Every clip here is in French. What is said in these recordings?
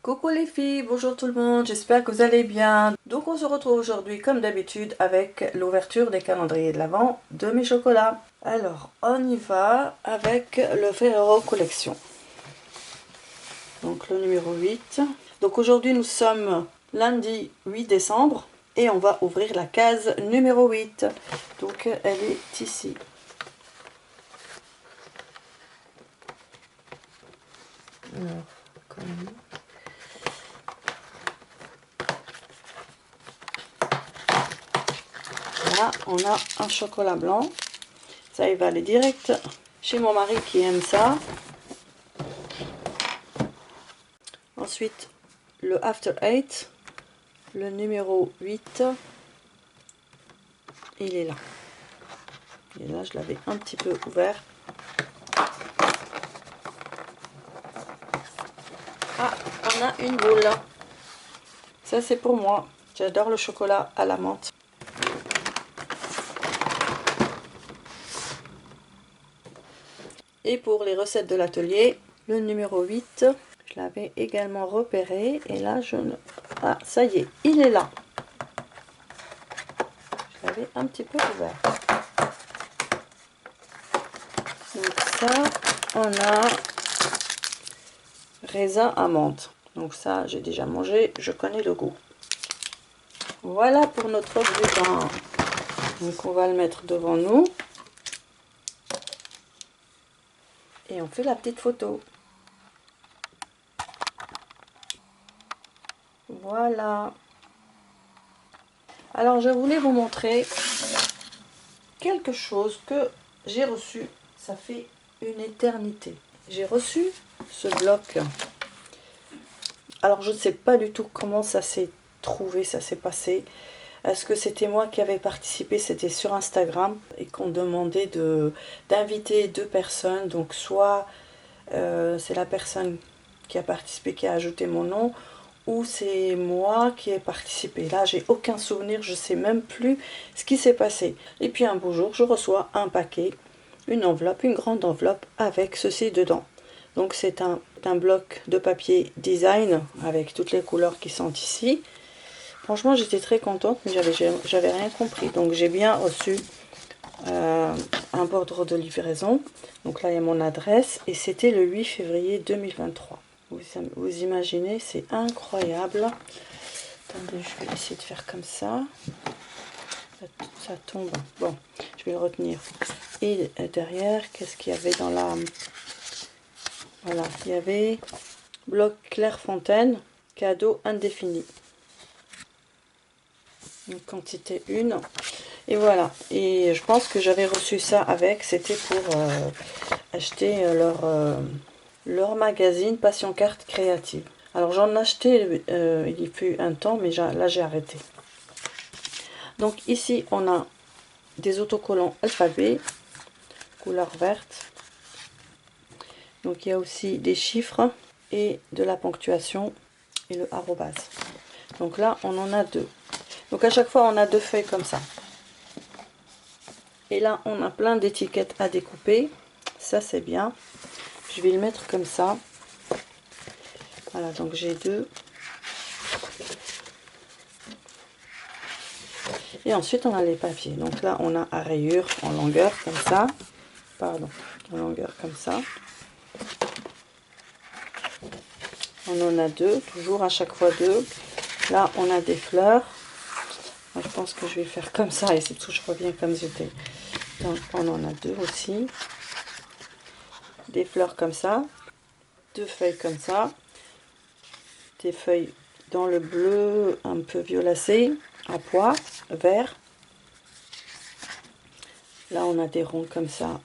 Coucou les filles, bonjour tout le monde, j'espère que vous allez bien. Donc on se retrouve aujourd'hui comme d'habitude avec l'ouverture des calendriers de l'Avent de mes chocolats. Alors on y va avec le Ferrero Collection. Donc le numéro 8. Donc aujourd'hui nous sommes lundi 8 décembre et on va ouvrir la case numéro 8. Donc elle est ici. Alors, comme... Là, on a un chocolat blanc. Ça, il va aller direct chez mon mari qui aime ça. Ensuite, le After 8, le numéro 8. Il est là. Et là, je l'avais un petit peu ouvert. Ah, on a une boule. Ça, c'est pour moi. J'adore le chocolat à la menthe. Et pour les recettes de l'atelier, le numéro 8, je l'avais également repéré. Et là, je ne... Ah, ça y est, il est là. Je l'avais un petit peu ouvert. Donc ça, on a raisin à menthe. Donc ça, j'ai déjà mangé, je connais le goût. Voilà pour notre butin. Donc on va le mettre devant nous. Et on fait la petite photo. Voilà. Alors je voulais vous montrer quelque chose que j'ai reçu. Ça fait une éternité. J'ai reçu ce bloc. Alors je ne sais pas du tout comment ça s'est trouvé, ça s'est passé. Est-ce que c'était moi qui avais participé? C'était sur Instagram et qu'on demandait d'inviter deux personnes. Donc soit c'est la personne qui a participé qui a ajouté mon nom, ou c'est moi qui ai participé. Là, j'ai aucun souvenir, je sais même plus ce qui s'est passé. Et puis un beau jour, je reçois un paquet, une enveloppe, une grande enveloppe avec ceci dedans. Donc c'est un bloc de papier design avec toutes les couleurs qui sont ici. Franchement, j'étais très contente, mais j'avais rien compris. Donc j'ai bien reçu un bordre de livraison. Donc là, il y a mon adresse et c'était le 8 février 2023. Vous imaginez, c'est incroyable. Attendez, je vais essayer de faire comme ça. Ça tombe. Bon, je vais le retenir. Et derrière, qu'est-ce qu'il y avait dans la... Voilà, il y avait bloc Clairefontaine, cadeau indéfini. Une quantité 1. Et voilà. Et je pense que j'avais reçu ça avec. C'était pour acheter leur magazine Passion Carte Créative. Alors j'en ai acheté il y fut un temps, mais là j'ai arrêté. Donc ici on a des autocollants alphabet, couleur verte. Donc il y a aussi des chiffres et de la ponctuation et le arrobase. Donc là on en a deux. Donc à chaque fois on a deux feuilles comme ça. Et là on a plein d'étiquettes à découper. Ça c'est bien. Je vais le mettre comme ça. Voilà, donc j'ai deux. Et ensuite on a les papiers. Donc là on a à rayures en longueur comme ça. Pardon, en longueur comme ça. On en a deux, toujours à chaque fois deux. Là on a des fleurs. Moi, je pense que je vais faire comme ça et c'est tout, je reviens comme j'étais. Donc on en a deux aussi. Des fleurs comme ça. Deux feuilles comme ça. Des feuilles dans le bleu un peu violacé, à pois, vert. Là on a des ronds comme ça.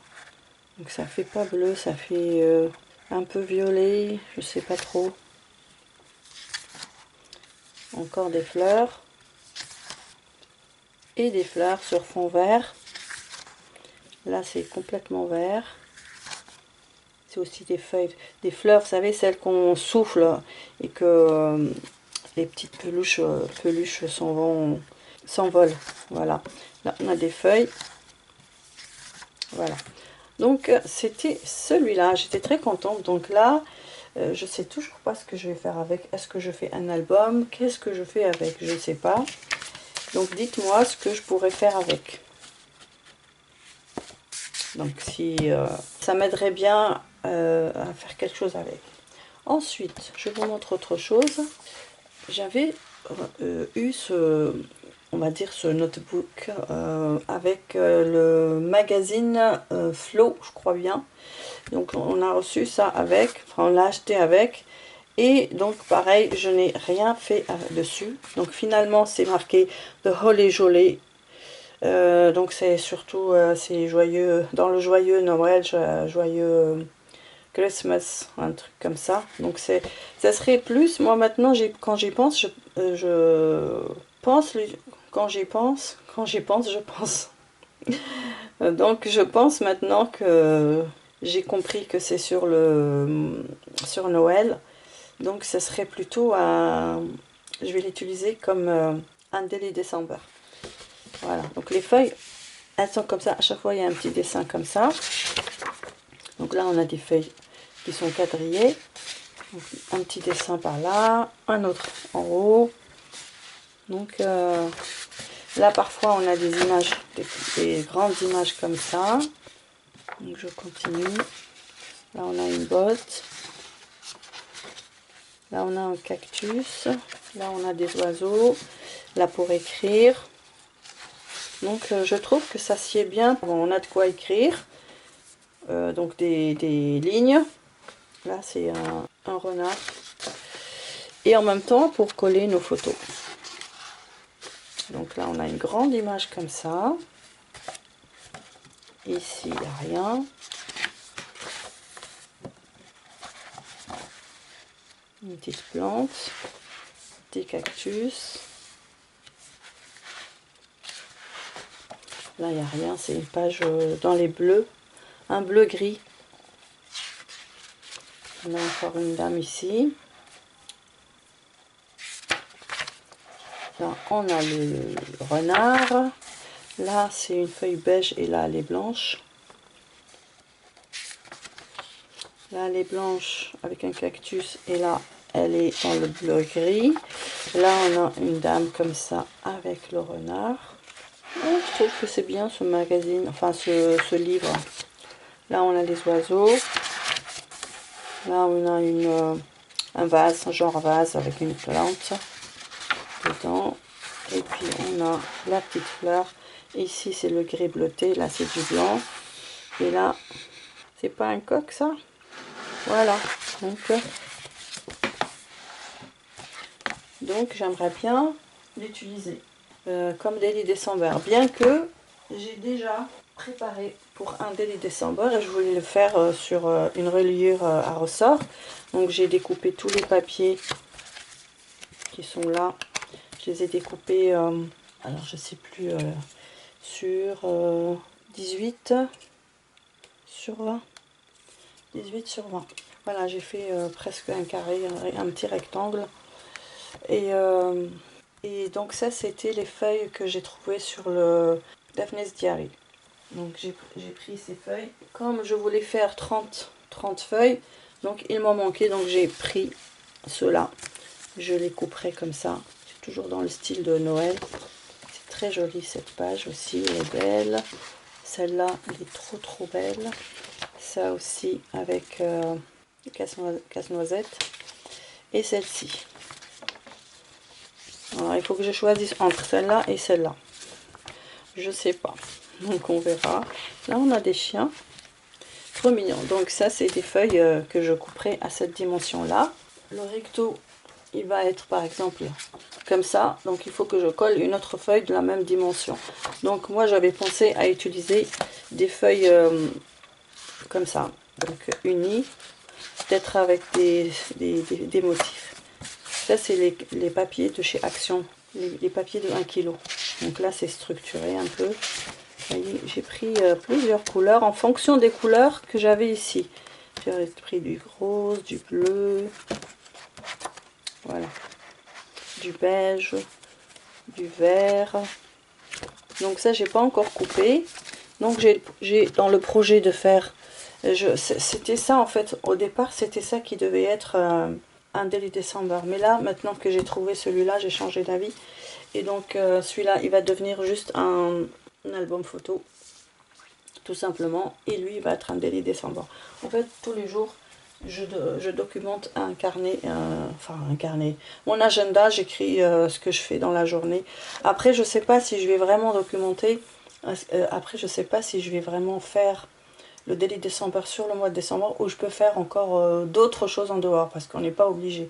Donc ça fait pas bleu, ça fait un peu violet, je sais pas trop. Encore des fleurs. Et des fleurs sur fond vert. Là c'est complètement vert. C'est aussi des feuilles, des fleurs, vous savez, celles qu'on souffle et que les petites peluches s'envolent. Voilà. Là on a des feuilles. Voilà. Donc c'était celui-là. J'étais très contente. Donc là, Je sais toujours pas ce que je vais faire avec. Est-ce que je fais un album? Qu'est-ce que je fais avec? Je sais pas. Donc dites-moi ce que je pourrais faire avec. Donc si ça m'aiderait bien à faire quelque chose avec. Ensuite, je vous montre autre chose. J'avais eu ce, on va dire ce notebook avec le magazine Flow, je crois bien. Donc on a reçu ça avec, enfin on l'a acheté avec. Et donc pareil, je n'ai rien fait dessus. Donc finalement c'est marqué The Holly Jolly. Donc c'est surtout c'est joyeux, dans le joyeux Noël, joyeux Christmas, un truc comme ça. Donc ça serait plus, moi maintenant quand j'y pense, je pense, quand j'y pense, je pense. Donc je pense maintenant que j'ai compris que c'est sur Noël. Donc ce serait plutôt je vais l'utiliser comme un Daily December. Voilà, donc les feuilles, elles sont comme ça. À chaque fois, il y a un petit dessin comme ça. Donc là, on a des feuilles qui sont quadrillées. Donc, un petit dessin par là, un autre en haut. Donc là, parfois, on a des images, des grandes images comme ça. Donc je continue. Là, on a une botte. Là, on a un cactus. Là, on a des oiseaux. Là, pour écrire. Donc, je trouve que ça sied bien. Bon, on a de quoi écrire. Donc, des lignes. Là, c'est un renard. Et en même temps, pour coller nos photos. Donc là, on a une grande image comme ça. Ici, il n'y a rien. Une petite plante. Des cactus. Là, il n'y a rien. C'est une page dans les bleus. Un bleu-gris. On a encore une dame ici. Là, on a le renard. Là, c'est une feuille beige et là, elle est blanche. Là, elle est blanche avec un cactus et là, elle est dans le bleu-gris. Là, on a une dame comme ça avec le renard. Oh, je trouve que c'est bien ce magazine, enfin ce livre. Là, on a les oiseaux. Là, on a un vase, un genre vase avec une plante dedans. Et puis, on a la petite fleur. Ici, c'est le gris bleuté. Là, c'est du blanc. Et là, c'est pas un coq, ça? Voilà. Donc j'aimerais bien l'utiliser comme Daily December. Bien que j'ai déjà préparé pour un Daily December et je voulais le faire sur une reliure à ressort. Donc j'ai découpé tous les papiers qui sont là. Je les ai découpés, alors je sais plus, sur 18 sur 20. 18 sur 20. Voilà, j'ai fait presque un carré, un petit rectangle. Et donc ça, c'était les feuilles que j'ai trouvées sur le Daphne's Diary. Donc j'ai pris ces feuilles. Comme je voulais faire 30 feuilles, donc il m'en manquait. Donc j'ai pris ceux-là. Je les couperai comme ça. C'est toujours dans le style de Noël. C'est très joli cette page aussi, elle est belle. Celle-là, elle est trop belle. Ça aussi avec casse-noisette. Et celle-ci. Alors il faut que je choisisse entre celle-là et celle-là. Je sais pas. Donc on verra. Là on a des chiens. Trop mignon. Donc ça c'est des feuilles que je couperai à cette dimension-là. Le recto, il va être par exemple comme ça. Donc il faut que je colle une autre feuille de la même dimension. Donc moi j'avais pensé à utiliser des feuilles comme ça. Donc unies. Peut-être avec des motifs. Ça, c'est les papiers de chez Action, les papiers de 1 kg. Donc là, c'est structuré un peu. Vous voyez, j'ai pris plusieurs couleurs en fonction des couleurs que j'avais ici. J'ai pris du rose, du bleu, voilà, du beige, du vert. Donc ça, j'ai pas encore coupé. Donc j'ai dans le projet de faire C'était ça en fait, au départ c'était ça qui devait être un Daily December. Mais là, maintenant que j'ai trouvé celui-là, j'ai changé d'avis. Et donc celui-là, il va devenir juste un album photo, tout simplement. Et lui, il va être un Daily December. En fait, tous les jours, je documente un carnet, enfin un carnet, mon agenda, j'écris ce que je fais dans la journée. Après, je sais pas si je vais vraiment documenter, après je sais pas si je vais vraiment faire le Daily December sur le mois de décembre, ou je peux faire encore d'autres choses en dehors, parce qu'on n'est pas obligé.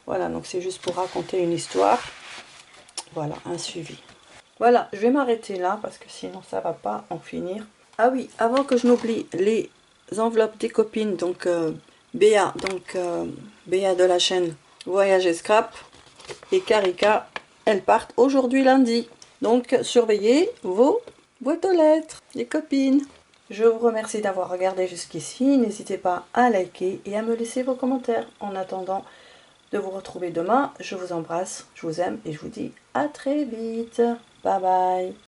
Voilà, donc c'est juste pour raconter une histoire. Voilà, un suivi. Voilà, je vais m'arrêter là, parce que sinon ça va pas en finir. Ah oui, avant que je n'oublie, les enveloppes des copines, donc Béa, Béa de la chaîne Voyage et Scrap, et Karika, elles partent aujourd'hui lundi. Donc surveillez vos boîtes aux lettres, les copines. Je vous remercie d'avoir regardé jusqu'ici. N'hésitez pas à liker et à me laisser vos commentaires. En attendant de vous retrouver demain, je vous embrasse, je vous aime et je vous dis à très vite. Bye bye.